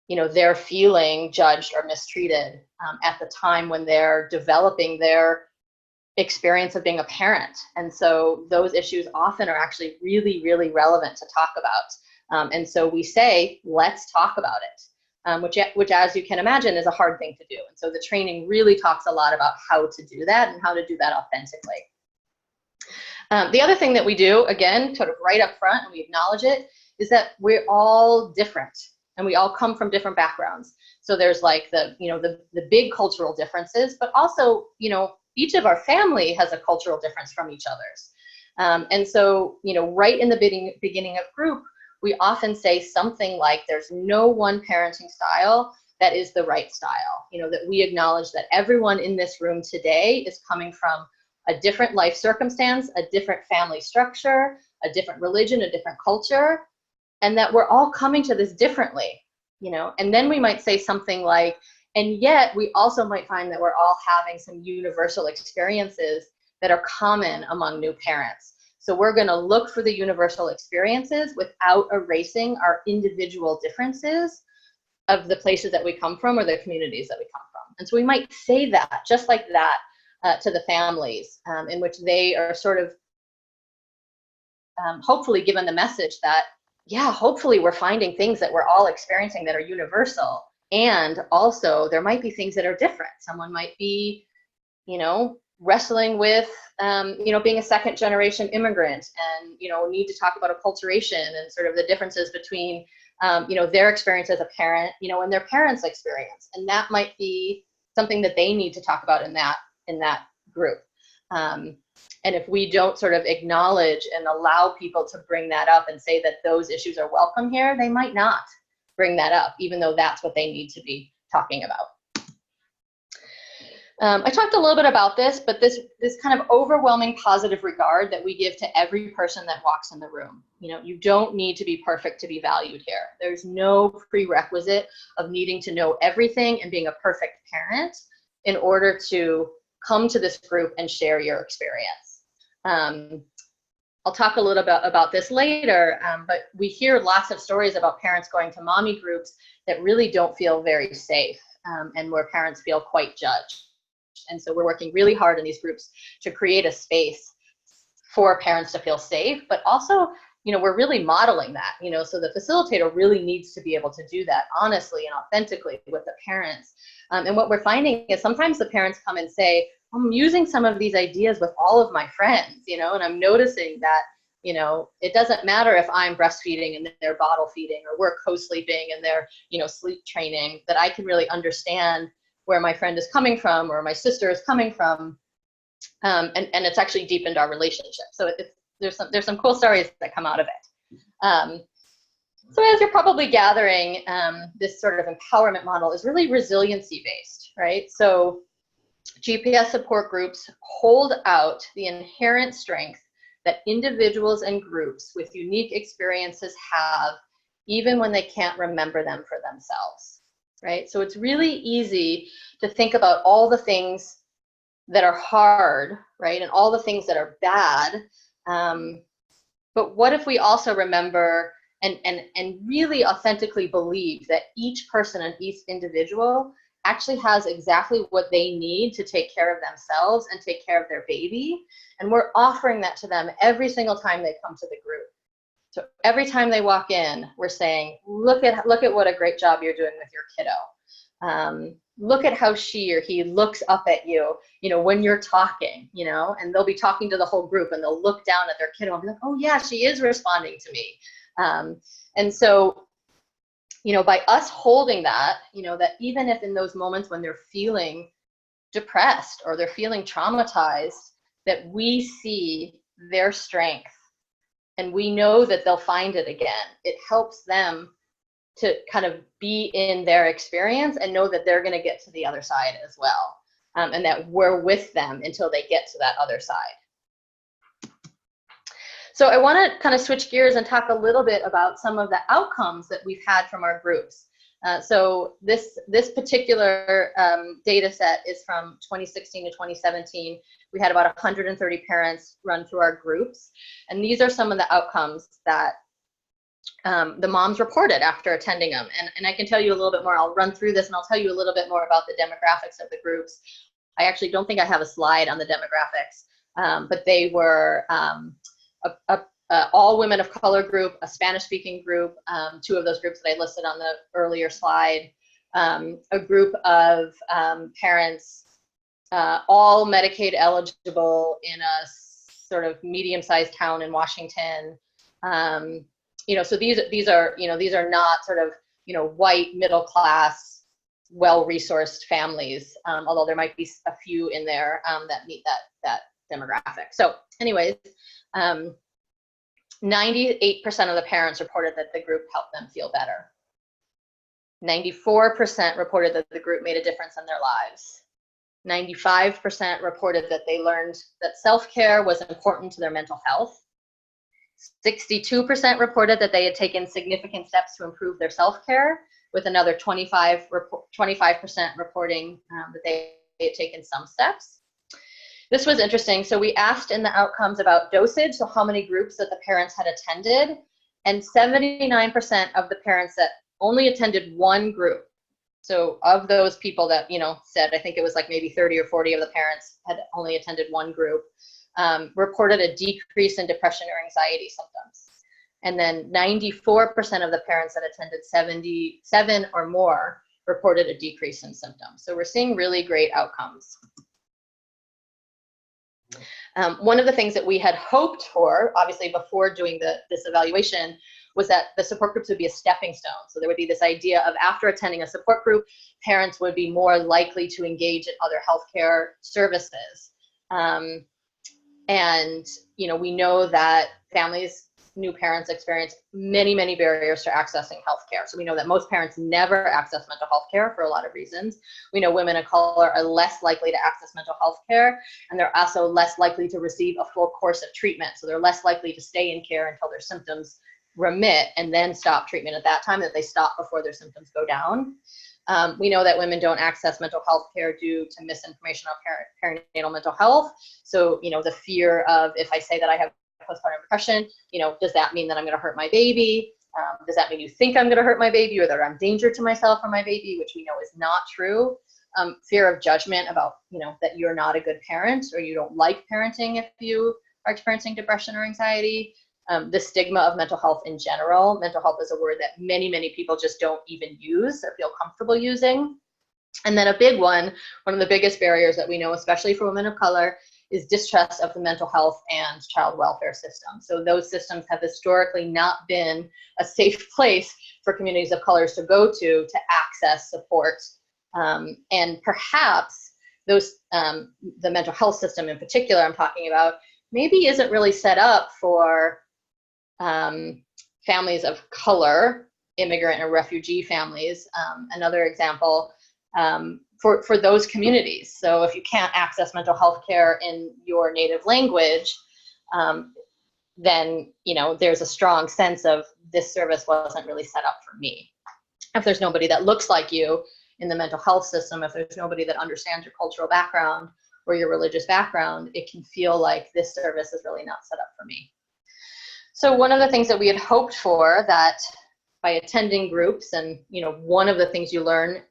they're feeling judged or mistreated at the time when they're developing their experience of being a parent. And so those issues often are actually really, really relevant to talk about. And so we say, let's talk about it, which, as you can imagine, is a hard thing to do. And so the training really talks a lot about how to do that and how to do that authentically. The other thing that we do, again, sort of right up front, and we acknowledge it, is that we're all different and we all come from different backgrounds. So there's like the big cultural differences, but also, each of our family has a cultural difference from each other's. And so, right in the beginning of group, we often say something like, there's no one parenting style that is the right style. That we acknowledge that everyone in this room today is coming from a different life circumstance, a different family structure, a different religion, a different culture, and that we're all coming to this differently, and then we might say something like, and yet we also might find that we're all having some universal experiences that are common among new parents. So we're going to look for the universal experiences without erasing our individual differences of the places that we come from or the communities that we come from. And so we might say that, just like that, to the families, in which they are sort of hopefully given the message that, yeah, hopefully we're finding things that we're all experiencing that are universal. And also there might be things that are different. Someone might be, wrestling with, being a second generation immigrant and, need to talk about acculturation and sort of the differences between, their experience as a parent, and their parents' experience. And that might be something that they need to talk about in that group. And if we don't sort of acknowledge and allow people to bring that up and say that those issues are welcome here, they might not bring that up, even though that's what they need to be talking about. I talked a little bit about this, but this kind of overwhelming positive regard that we give to every person that walks in the room. You don't need to be perfect to be valued here. There's no prerequisite of needing to know everything and being a perfect parent in order to come to this group and share your experience. I'll talk a little bit about this later, but we hear lots of stories about parents going to mommy groups that really don't feel very safe, and where parents feel quite judged. And so we're working really hard in these groups to create a space for parents to feel safe, but also, we're really modeling that, so the facilitator really needs to be able to do that honestly and authentically with the parents. And what we're finding is sometimes the parents come and say, I'm using some of these ideas with all of my friends, and I'm noticing that, it doesn't matter if I'm breastfeeding and they're bottle feeding, or we're co-sleeping and they're, sleep training, that I can really understand where my friend is coming from or my sister is coming from. And it's actually deepened our relationship. So there's some cool stories that come out of it. So as you're probably gathering, this sort of empowerment model is really resiliency based, right? So GPS support groups hold out the inherent strength that individuals and groups with unique experiences have, even when they can't remember them for themselves, right? So it's really easy to think about all the things that are hard, right? And all the things that are bad. But what if we also remember and really authentically believe that each person and each individual actually has exactly what they need to take care of themselves and take care of their baby. And we're offering that to them every single time they come to the group. So every time they walk in, we're saying, look at what a great job you're doing with your kiddo. Look at how she or he looks up at you, when you're talking, and they'll be talking to the whole group and they'll look down at their kiddo and be like, oh yeah, she is responding to me. And so, by us holding that, that even if in those moments when they're feeling depressed or they're feeling traumatized, that we see their strength and we know that they'll find it again. It helps them to kind of be in their experience and know that they're going to get to the other side as well, and that we're with them until they get to that other side. So I want to kind of switch gears and talk a little bit about some of the outcomes that we've had from our groups. So this particular data set is from 2016 to 2017. We had about 130 parents run through our groups, and these are some of the outcomes that the moms reported after attending them. And I can tell you a little bit more. I'll run through this and I'll tell you a little bit more about the demographics of the groups. I actually don't think I have a slide on the demographics, but they were all women of color group, a Spanish-speaking group, two of those groups that I listed on the earlier slide, a group of parents, all Medicaid eligible in a sort of medium-sized town in Washington. So these are not sort of, white middle class, well-resourced families, although there might be a few in there that meet that demographic. So anyways, 98% of the parents reported that the group helped them feel better. 94% reported that the group made a difference in their lives. 95% reported that they learned that self-care was important to their mental health. 62% reported that they had taken significant steps to improve their self-care, with another 25% reporting that they had taken some steps. This was interesting. So we asked in the outcomes about dosage, so how many groups that the parents had attended, and 79% of the parents that only attended one group. So of those people that, said, I think it was like maybe 30 or 40 of the parents had only attended one group, reported a decrease in depression or anxiety symptoms. And then 94% of the parents that attended 77 or more reported a decrease in symptoms. So we're seeing really great outcomes. One of the things that we had hoped for, obviously before doing this evaluation, was that the support groups would be a stepping stone. So there would be this idea of, after attending a support group, parents would be more likely to engage in other healthcare services. And we know that new parents experience many, many barriers to accessing healthcare. So we know that most parents never access mental health care for a lot of reasons. We know women of color are less likely to access mental health care, and they're also less likely to receive a full course of treatment. So they're less likely to stay in care until their symptoms remit and then stop treatment at that time, that they stop before their symptoms go down. We know that women don't access mental health care due to misinformation on perinatal mental health. So, the fear of, if I say that I have postpartum depression, does that mean that I'm going to hurt my baby? Does that mean you think I'm going to hurt my baby, or that I'm danger to myself or my baby, which we know is not true. Fear of judgment about, that you're not a good parent, or you don't like parenting if you are experiencing depression or anxiety. The stigma of mental health in general. Mental health is a word that many, many people just don't even use or feel comfortable using. And then a big one of the biggest barriers that we know, especially for women of color, is distrust of the mental health and child welfare system. So those systems have historically not been a safe place for communities of colors to go to access support. And perhaps those, the mental health system in particular I'm talking about, maybe isn't really set up for families of color, immigrant or refugee families. Another example, for those communities. So if you can't access mental health care in your native language, then there's a strong sense of, this service wasn't really set up for me. If there's nobody that looks like you in the mental health system, if there's nobody that understands your cultural background or your religious background, it can feel like this service is really not set up for me. So one of the things that we had hoped for, that by attending groups, and one of the things you learn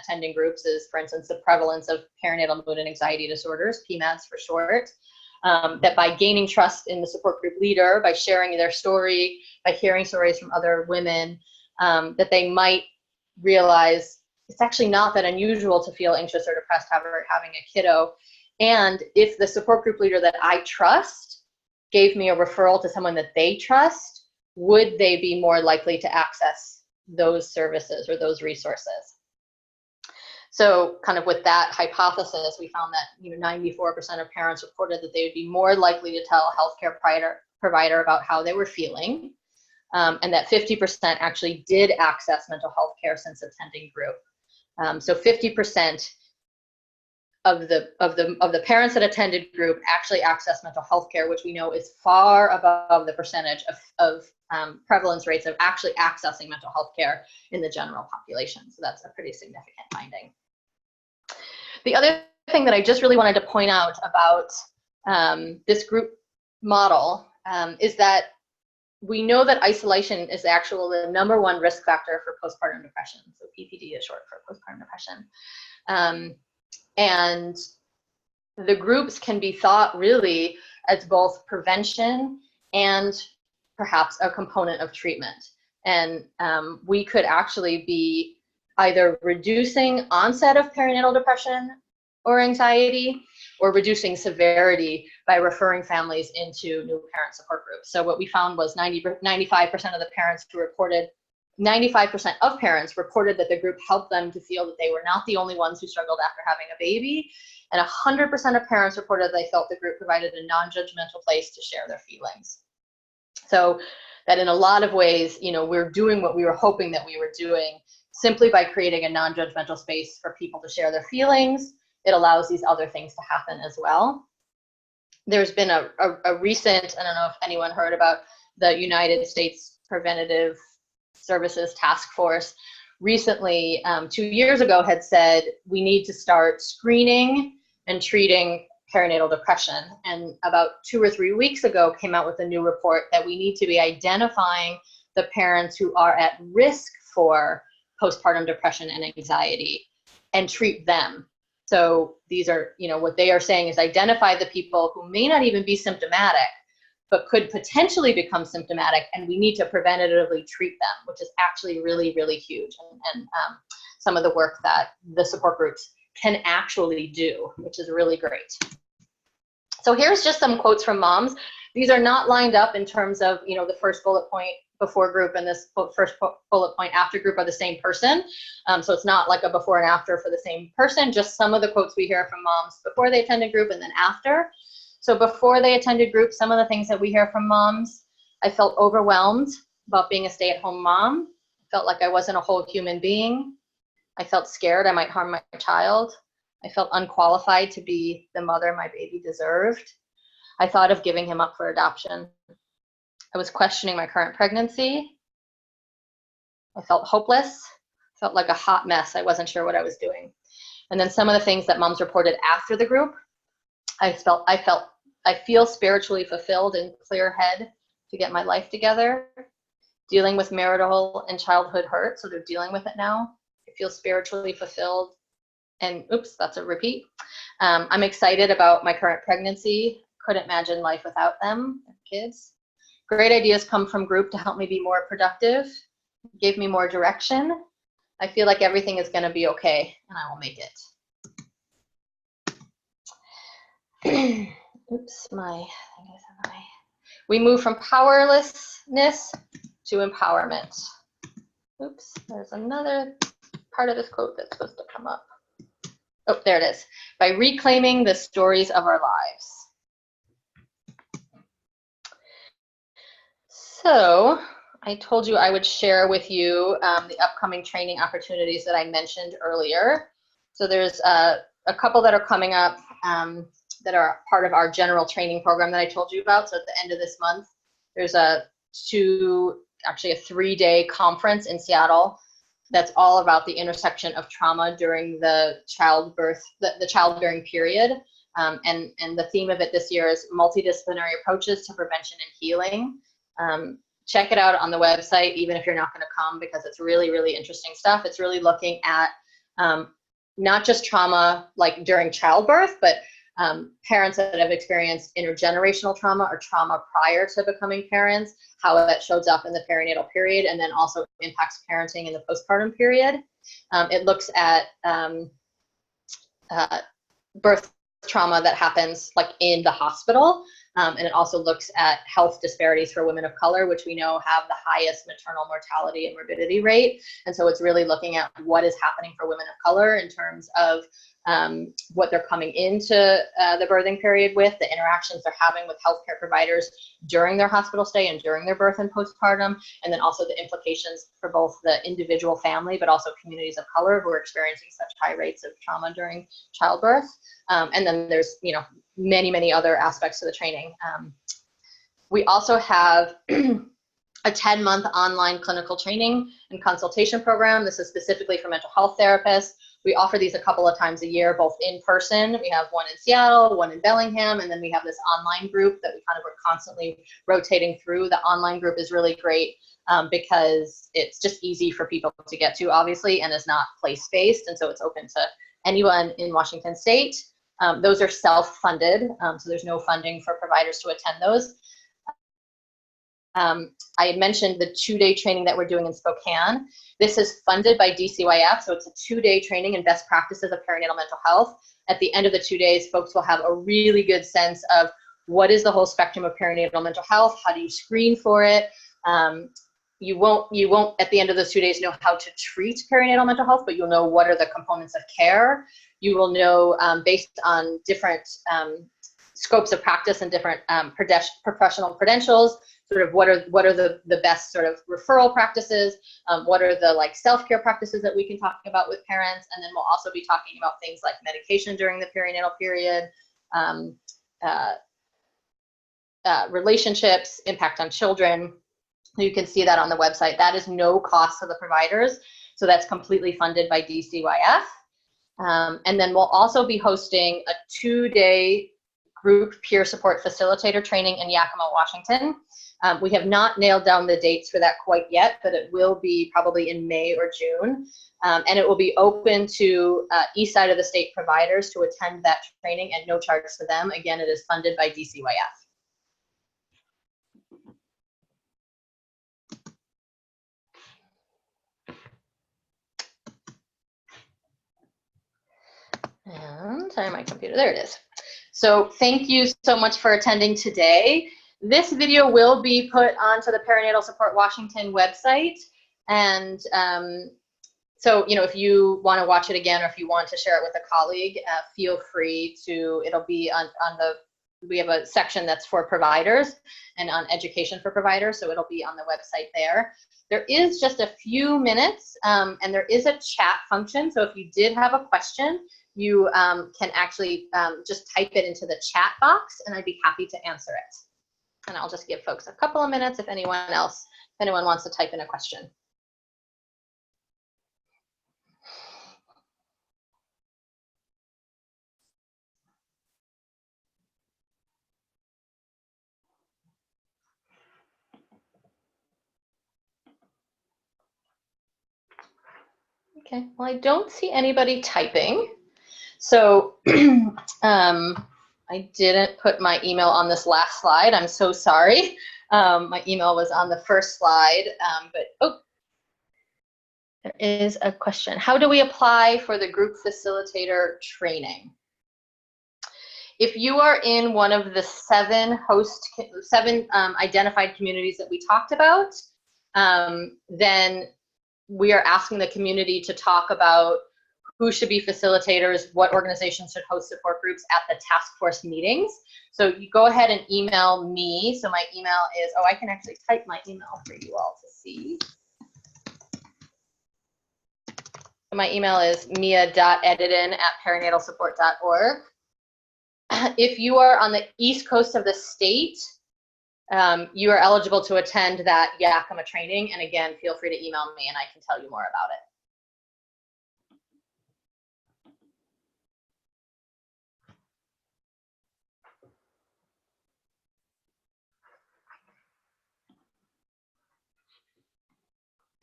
attending groups is, for instance, the prevalence of perinatal mood and anxiety disorders, PMADs for short, that by gaining trust in the support group leader, by sharing their story, by hearing stories from other women, that they might realize it's actually not that unusual to feel anxious or depressed after having a kiddo. And if the support group leader that I trust gave me a referral to someone that they trust, would they be more likely to access those services or those resources? So kind of with that hypothesis, we found that 94% of parents reported that they would be more likely to tell a healthcare provider about how they were feeling, and that 50% actually did access mental health care since attending group. So 50% the parents that attended group actually access mental health care, which we know is far above the percentage of prevalence rates of actually accessing mental health care in the general population. So that's a pretty significant finding. The other thing that I just really wanted to point out about this group model is that we know that isolation is actually the #1 risk factor for postpartum depression. So PPD is short for postpartum depression. And the groups can be thought really as both prevention and perhaps a component of treatment. And we could actually be either reducing onset of perinatal depression or anxiety, or reducing severity by referring families into new parent support groups. So what we found was 95% of the parents who reported, 95% of parents reported that the group helped them to feel that they were not the only ones who struggled after having a baby. And 100% of parents reported they felt the group provided a non-judgmental place to share their feelings. So that in a lot of ways, you know, we're doing what we were hoping that we were doing simply by creating a non-judgmental space for people to share their feelings. It allows these other things to happen as well. There's been a recent, I don't know if anyone heard about the United States Preventative Services Task Force, recently, 2 years ago, had said we need to start screening and treating perinatal depression. And about 2 or 3 weeks ago came out with a new report that we need to be identifying the parents who are at risk for postpartum depression and anxiety and treat them. So these are, you know, what they are saying is identify the people who may not even be symptomatic, but could potentially become symptomatic, and we need to preventatively treat them, which is actually really, really huge. And some of the work that the support groups can actually do, which is really great. So here's just some quotes from moms. These are not lined up in terms of, you know, the first bullet point before group and this first bullet point after group are the same person. So it's not like a before and after for the same person, just some of the quotes we hear from moms before they attended group and then after. So before they attended group, some of the things that we hear from moms: I felt overwhelmed about being a stay-at-home mom. I felt like I wasn't a whole human being. I felt scared I might harm my child. I felt unqualified to be the mother my baby deserved. I thought of giving him up for adoption. I was questioning my current pregnancy. I felt hopeless. I felt like a hot mess. I wasn't sure what I was doing. And then some of the things that moms reported after the group: I feel spiritually fulfilled and clear head to get my life together. Dealing with marital and childhood hurt, so they're dealing with it now. I feel spiritually fulfilled and, oops, that's a repeat. I'm excited about my current pregnancy. Couldn't imagine life without them, kids. Great ideas come from group to help me be more productive, gave me more direction. I feel like everything is going to be okay, and I will make it. Oops, we move from powerlessness to empowerment. Oops, there's another part of this quote that's supposed to come up. Oh, there it is. By reclaiming the stories of our lives. So I told you I would share with you the upcoming training opportunities that I mentioned earlier. So there's a couple that are coming up that are part of our general training program that I told you about. So at the end of this month, there's actually a 3-day conference in Seattle that's all about the intersection of trauma during the childbearing period. And the theme of it this year is multidisciplinary approaches to prevention and healing. Check it out on the website, even if you're not going to come, because it's really, really interesting stuff. It's really looking at not just trauma like during childbirth, but parents that have experienced intergenerational trauma or trauma prior to becoming parents, how that shows up in the perinatal period, and then also impacts parenting in the postpartum period. It looks at birth trauma that happens like in the hospital, and it also looks at health disparities for women of color, which we know have the highest maternal mortality and morbidity rate. And so it's really looking at what is happening for women of color in terms of what they're coming into the birthing period with, the interactions they're having with healthcare providers during their hospital stay and during their birth and postpartum, and then also the implications for both the individual family, but also communities of color who are experiencing such high rates of trauma during childbirth. And then there's, you know, many, many other aspects to the training. We also have a 10-month online clinical training and consultation program. This is specifically for mental health therapists. We offer these a couple of times a year, both in person. We have one in Seattle, one in Bellingham, and then we have this online group that we kind of are constantly rotating through. The online group is really great because it's just easy for people to get to, obviously, and is not place-based, and so it's open to anyone in Washington State. Those are self-funded, so there's no funding for providers to attend those. I had mentioned the 2-day training that we're doing in Spokane. This is funded by DCYF, so it's a 2-day training in best practices of perinatal mental health. At the end of the 2 days, folks will have a really good sense of what is the whole spectrum of perinatal mental health, how do you screen for it. You won't at the end of those 2 days know how to treat perinatal mental health, but you'll know what are the components of care. You will know based on different scopes of practice and different professional credentials, sort of what are the best sort of referral practices, what are the like self-care practices that we can talk about with parents, and then we'll also be talking about things like medication during the perinatal period, relationships, impact on children. You can see that on the website. That is no cost to the providers, so that's completely funded by DCYF. And then we'll also be hosting a 2-day group peer support facilitator training in Yakima, Washington. We have not nailed down the dates for that quite yet, but it will be probably in May or June. And it will be open to east side of the state providers to attend that training at no charge to them. Again, it is funded by DCYF. And sorry, my computer, there it is. So thank you so much for attending today. This video will be put onto the Perinatal Support Washington website. And so, you know, if you want to watch it again, or if you want to share it with a colleague, feel free to. It'll be on the, we have a section that's for providers and on education for providers, so it'll be on the website there. There is just a few minutes, and there is a chat function, so if you did have a question, you can actually just type it into the chat box, and I'd be happy to answer it. And I'll just give folks a couple of minutes if anyone wants to type in a question. Okay, well, I don't see anybody typing. So I didn't put my email on this last slide. I'm so sorry. My email was on the first slide, but oh, there is a question. How do we apply for the group facilitator training? If you are in one of the seven identified communities that we talked about, then we are asking the community to talk about who should be facilitators, what organizations should host support groups at the task force meetings. So you go ahead and email me. So my email is, oh, I can actually type my email for you all to see. So my email is mia.edidin@perinatalsupport.org. If you are on the East Coast of the state, you are eligible to attend that Yakima training. And again, feel free to email me and I can tell you more about it.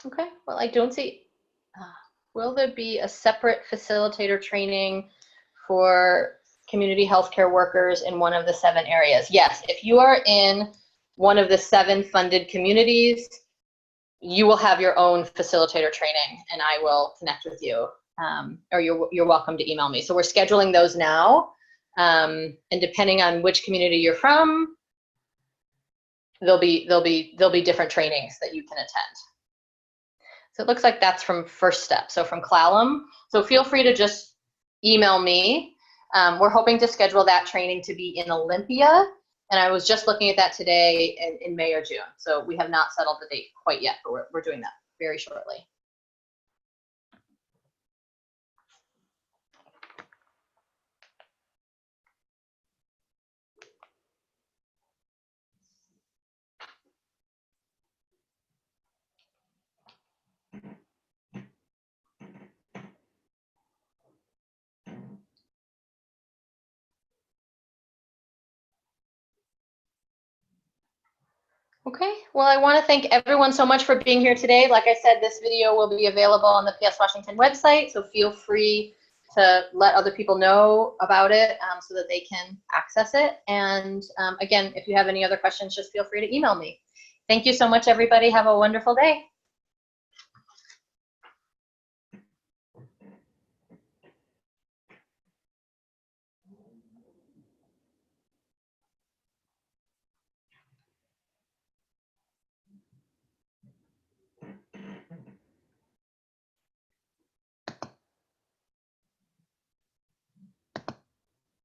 Okay, well, I don't see, will there be a separate facilitator training for community healthcare workers in one of the 7 areas? Yes, if you are in one of the 7 funded communities, you will have your own facilitator training and I will connect with you, or you're welcome to email me. So we're scheduling those now, and depending on which community you're from, there'll be different trainings that you can attend. So it looks like that's from First Step, so from Clallam. So feel free to just email me. We're hoping to schedule that training to be in Olympia. And I was just looking at that today in May or June. So we have not settled the date quite yet, but we're doing that very shortly. Okay, well, I want to thank everyone so much for being here today. Like I said, this video will be available on the PS Washington website, so feel free to let other people know about it so that they can access it. And again, if you have any other questions, just feel free to email me. Thank you so much, everybody. Have a wonderful day.